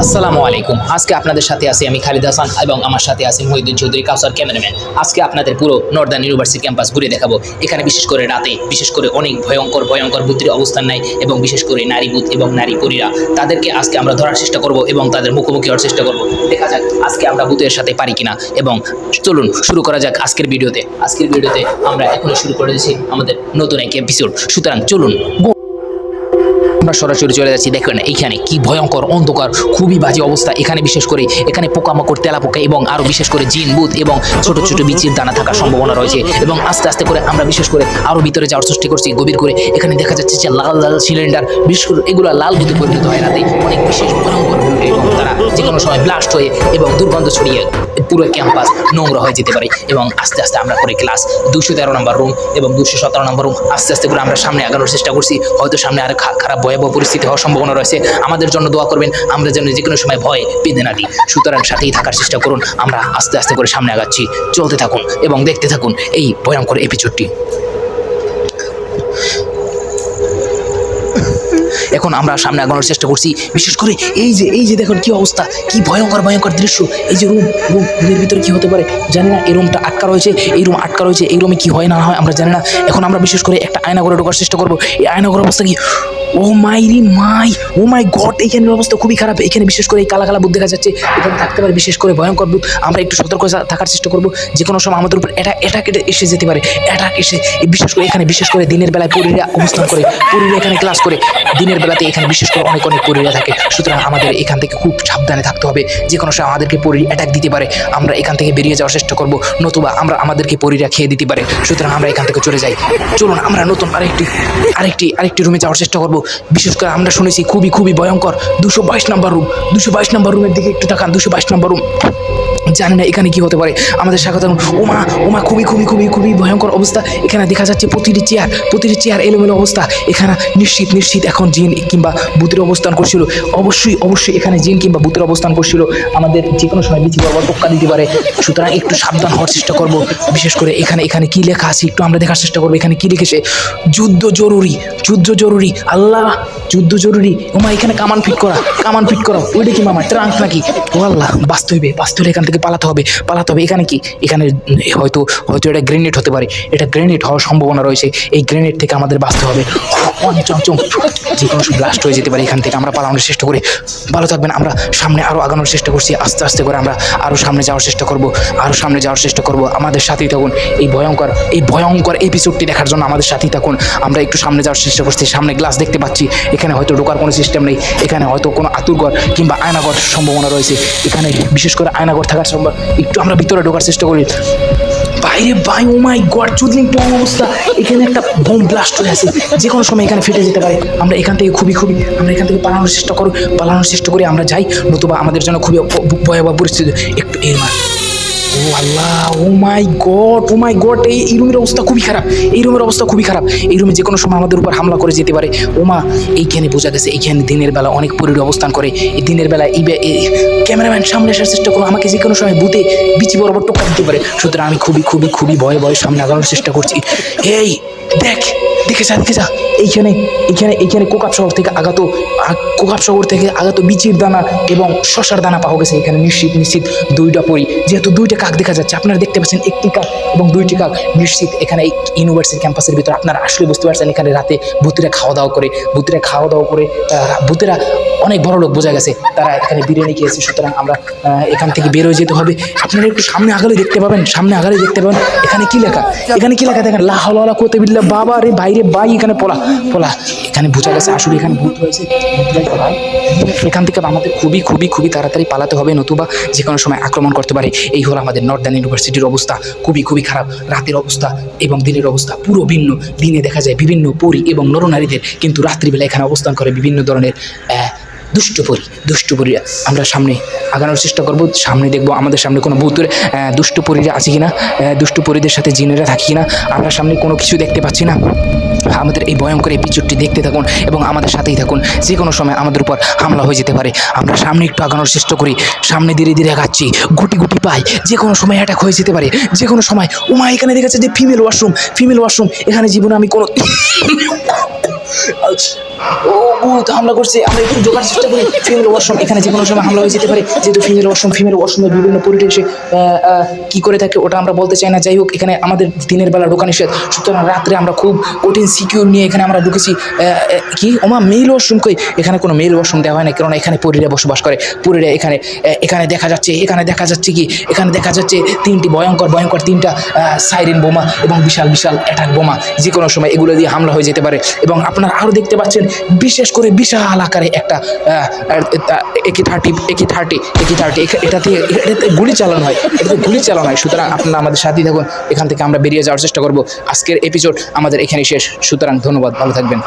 আসসালামু আলাইকুম। আজকে আপনাদের সাথে আছি আমি খালিদ হাসান এবং আমার সাথে আছে মহিউদ্দিন চৌধুরী কাউসার ক্যামেরাম্যান। আজকে আপনাদের পুরো নর্দার্ন ইউনিভার্সিটি ক্যাম্পাস ঘুরে দেখাবো। এখানে বিশেষ করে রাতে বিশেষ করে অনেক ভয়ঙ্কর বুদ্ধির অবস্থান নেয় এবং বিশেষ করে নারী বুথ এবং নারী পরীরা, তাদেরকে আজকে আমরা ধরার চেষ্টা করব এবং তাদের মুখোমুখি হওয়ার চেষ্টা করব। দেখা যাক আজকে আমরা বুথের সাথে পারি কিনা। এবং চলুন শুরু করা যাক আজকের ভিডিওতে। আমরা এখনই শুরু করে দিয়েছি আমাদের নতুন এক এপিসোড। সুতরাং চলুন আমরা সরাসরি চলে যাচ্ছি। দেখেন এইখানে কি ভয়ঙ্কর অন্ধকার, খুবই বাজে অবস্থা। এখানে বিশেষ করে এখানে পোকামাকড়, তেলাপোকা এবং আরও বিশেষ করে জিন ভূত এবং ছোট ছোট বিচির দানা থাকার সম্ভাবনা রয়েছে। এবং আস্তে আস্তে করে আমরা বিশেষ করে আরও ভিতরে যাওয়ার চেষ্টা করছি গভীর করে। এখানে দেখা যাচ্ছে যে লাল লাল সিলিন্ডার, বিশেষ করে এগুলো লাল ভূতে পরিণত হয় রাতে, অনেক বিশেষ ভয়ঙ্কর এবং তারা যে কোনো সময় ব্লাস্ট হয়ে এবং দুর্গন্ধ ছড়িয়ে পুরো ক্যাম্পাস নোংরা হয়ে যেতে পারে। এবং আস্তে আস্তে আমরা করে ক্লাস 213 নম্বর রুম এবং 217 নম্বর রুম আস্তে আস্তে করে আমরা সামনে আগানোর চেষ্টা করছি। হয়তো সামনে আর খারাপ ভয়াবহ পরিস্থিতি হওয়ার সম্ভাবনা রয়েছে। আমাদের জন্য দোয়া করবেন, আমরা যেন যে কোনো সময় ভয় পেতে না দিই। সুতরাং সাথেই থাকার চেষ্টা করুন। আমরা আস্তে আস্তে করে সামনে আগাচ্ছি, চলতে থাকুন এবং দেখতে থাকুন এই ভয়ঙ্কর এপিসোডটি। এখন আমরা সামনে আগানোর চেষ্টা করছি। বিশেষ করে এই যে দেখুন কি অবস্থা, কি ভয়ঙ্কর দৃশ্য। এই যে রুমের ভিতরে কি হতে পারে জানি না। এই রুমটা আটকা রয়েছে, এই রুমে কি হয় না হয় আমরা জানি না। এখন আমরা বিশেষ করে একটা আয়না ঘরে ঢোকার চেষ্টা করবো। এই আয়না ঘরের অবস্থা কি, ও মাই গড, এইখানের অবস্থা খুবই খারাপ। এখানে বিশেষ করে এই কালা বুথ দেখা যাচ্ছে, এখানে থাকতে পারে বিশেষ করে ভয়ঙ্কর বুথ। আমরা একটু সতর্ক থাকার চেষ্টা করবো। যে কোনো সময় আমাদের উপর অ্যাটাক এসে যেতে পারে। অ্যাটাক এসে বিশেষ করে এখানে বিশেষ করে দিনের বেলায় পরীরা অবস্থান করে, পরীরা এখানে ক্লাস করে। দিনের বেলাতে এখানে বিশেষ করে অনেক পরীরা থাকে। সুতরাং আমাদের এখান থেকে খুব সাবধানে থাকতে হবে। যে কোনো সময় আমাদেরকে পরী অ্যাটাক দিতে পারে। আমরা এখান থেকে বেরিয়ে যাওয়ার চেষ্টা করবো, নতুবা আমাদেরকে পরীরা খেয়ে দিতে পারে। সুতরাং আমরা এখান থেকে চলে যাই। চলুন আমরা নতুন আরেকটি রুমে যাওয়ার চেষ্টা করবো। বিশেষ করে আমরা শুনেছি খুবই ভয়ঙ্কর 222 নম্বর রুম। 222 নম্বর রুমের দিকে একটু তাকান। 222 নম্বর রুম, জানি না এখানে কি হতে পারে। আমাদের স্বাগত। ওমা খুবই ভয়ঙ্কর অবস্থা। এখানে দেখা যাচ্ছে প্রতিটি চেয়ার এলোমেলো অবস্থা। এখানে নিশ্চিত এখন জিন কিংবা ভূতের অবস্থান করছিল। অবশ্যই এখানে জিন কিংবা ভূতের অবস্থান করছিল। আমাদের যে কোনো সময় বিচি বরাবর টোক্কা দিতে পারে। সুতরাং একটু সাবধান হওয়ার চেষ্টা করব। বিশেষ করে এখানে কি লেখা আছে একটু আমরা দেখার চেষ্টা করবো। এখানে কি লিখেছে, যুদ্ধ জরুরি। আল্লাহ, যুদ্ধ জরুরি। ওমা এখানে কামান ফিট করা। ওইটা কি মামা ট্রাঙ্ক নাকি? ও আল্লাহ, বাঁচতে হলে এখান থেকে পালাতে হবে। এখানে কি, এখানে হয়তো এটা গ্রেনেড হতে পারে। এটা গ্রেনেড হওয়ার সম্ভাবনা রয়েছে। এই গ্রেনেড থেকে আমাদের বাঁচতে হবে। যে কোনো সময় ব্লাস্ট হয়ে যেতে পারে। এখান থেকে আমরা পালানোর চেষ্টা করি। ভালো থাকবেন। আমরা সামনে আরও আগানোর চেষ্টা করছি। আস্তে আস্তে করে আমরা আরও সামনে যাওয়ার চেষ্টা করব। আমাদের সাথেই থাকুন। এই ভয়ঙ্কর এপিসোডটি দেখার জন্য আমাদের সাথেই থাকুন। আমরা একটু সামনে যাওয়ার চেষ্টা করছি। সামনে গ্লাস দেখতে পাচ্ছি। এখানে হয়তো ঢোকার কোনো সিস্টেম নেই। এখানে হয়তো কোনো আতুরঘর কিংবা আয়নাঘর সম্ভাবনা রয়েছে। এখানে বিশেষ করে আয়নাঘর থাকার সম্ভব। একটু আমরা ভিতরে ঢোকার চেষ্টা করি। ভাই ও মাই গড, চুদলিং টং অবস্থা। এখানে একটা বোম ব্লাস্ট হয়ে আছে, যে কোনো সময় এখানে ফেটে যেতে পারে। আমরা এখান থেকে আমরা এখান থেকে পালানোর চেষ্টা করি। আমরা যাই, নতুবা আমাদের জন্য খুবই ভয়াবহ পরিস্থিতি। একটু ও আল্লাহ, ও মাই গড, এই রুমের অবস্থা খুবই খারাপ। এই রুমে যে কোনো সময় আমাদের উপর হামলা করে যেতে পারে। ওমা, এইখানে বোঝা গেছে এইখানে দিনের বেলা অনেক পরীর অবস্থান করে। এই দিনের বেলা ক্যামেরাম্যান সামনে আসার চেষ্টা করো। আমাকে যে কোনো সময় ভূতে বিচি বরাবর টোক্কা দিতে পারে। সুতরাং আমি খুবই ভয়ে সামনে আগানোর চেষ্টা করছি। এই দেখে যা এইখানে কোকাপ শহর থেকে আগত বিচির দানা এবং শশার দানা পাওয়া গেছে। এখানে নিশ্চিত 2টা পরি, যেহেতু 2টা কাক দেখা যাচ্ছে। আপনারা দেখতে পাচ্ছেন, একটি কাক এবং 2টি কাক। নিশ্চিত এখানে এই ইউনিভার্সিটি ক্যাম্পাসের ভিতরে আপনারা আসলে বুঝতে পারছেন এখানে রাতে ভূতেরা খাওয়া দাওয়া করে। ভূতেরা অনেক বড় লোক বোঝা গেছে, তারা এখানে বিরিয়ানি খেয়েছে। সুতরাং আমরা এখান থেকে বের হয়ে যেতে হবে। আপনারা একটু সামনে আগালে দেখতে পাবেন। এখানে কি লেখা দেখেন, লা হাওলা ওয়ালা কুওয়াতা বিল্লাহ। বাবা রে, ভাই এখানে পলা। এখানে বোঝা গেছে আসলে এখানে ভূত রয়েছে। এখান থেকে আমাদের খুবই তাড়াতাড়ি পালাতে হবে, নতুবা যে কোনো সময় আক্রমণ করতে পারে। এই হলো আমাদের নর্দার্ন ইউনিভার্সিটির অবস্থা। খুবই খারাপ। রাতের অবস্থা এবং দিনের অবস্থা পুরো ভিন্ন। দিনে দেখা যায় বিভিন্ন পরী এবং নরনারীদের, কিন্তু রাত্রিবেলা এখানে অবস্থান করে বিভিন্ন ধরনের দুষ্ট পরীরা। আমরা সামনে আগানোর চেষ্টা করব। সামনে দেখবো আমাদের সামনে কোনো ভূতের দুষ্ট পরীরা আছে কিনা, দুষ্ট পরীদের সাথে জিনেরা থাকে কিনা। আমরা সামনে কোনো কিছু দেখতে পাচ্ছি না। আমাদের এই ভয়ঙ্কর এপিসোডটি দেখতে থাকুন এবং আমাদের সাথেই থাকুন। যে কোনো সময় আমাদের উপর হামলা হয়ে যেতে পারে। আমরা সামনে একটু আগানোর চেষ্টা করি। সামনে ধীরে আগাচ্ছি। গুটি পাই, যে কোনো সময় অ্যাটাক হয়ে যেতে পারে। যে কোনো সময় এখানে দেখা যাচ্ছে যে ফিমেল ওয়াশরুম। এখানে জীবনে আমি কোনো ও ভূত হামলা করছে, আমরা একটু ঢোকার চেষ্টা করি। ফিমেল ওয়াশরুম, এখানে যে কোনো সময় হামলা হয়ে যেতে পারে, যেহেতু ফিমেল ওয়াশরুমের বিভিন্ন পরিটে এসে কি করে থাকে ওটা আমরা বলতে চাই না। যাই হোক, এখানে আমাদের দিনের বেলা ঢোকা নিষেধ, সুতরাং রাত্রে আমরা খুব কঠিন সিকিউর নিয়ে এখানে আমরা ঢুকেছি। কি ওমা মেল ওয়াশরুম কই? এখানে কোনো মেল ওয়াশরুম দেওয়া হয় না, কারণ এখানে পরীরা বসবাস করে। পরীরা এখানে দেখা যাচ্ছে, এখানে দেখা যাচ্ছে তিনটি ভয়ঙ্কর তিনটা সাইরেন বোমা এবং বিশাল অ্যাটাক বোমা। যে কোনো সময় এগুলো দিয়ে হামলা হয়ে যেতে পারে। এবং আপনারা আরও দেখতে পাচ্ছেন বিশেষ করে বিশাল আকারে একটা AK-30 এটাতে গুলি চালানো হয়, সুতরাং আপনারা আমাদের সাথেই থাকুন। এখান থেকে আমরা বেরিয়ে যাওয়ার চেষ্টা করব। আজকের এপিসোড আমাদের এখানেই শেষ, সুতরাং ধন্যবাদ, ভালো থাকবেন।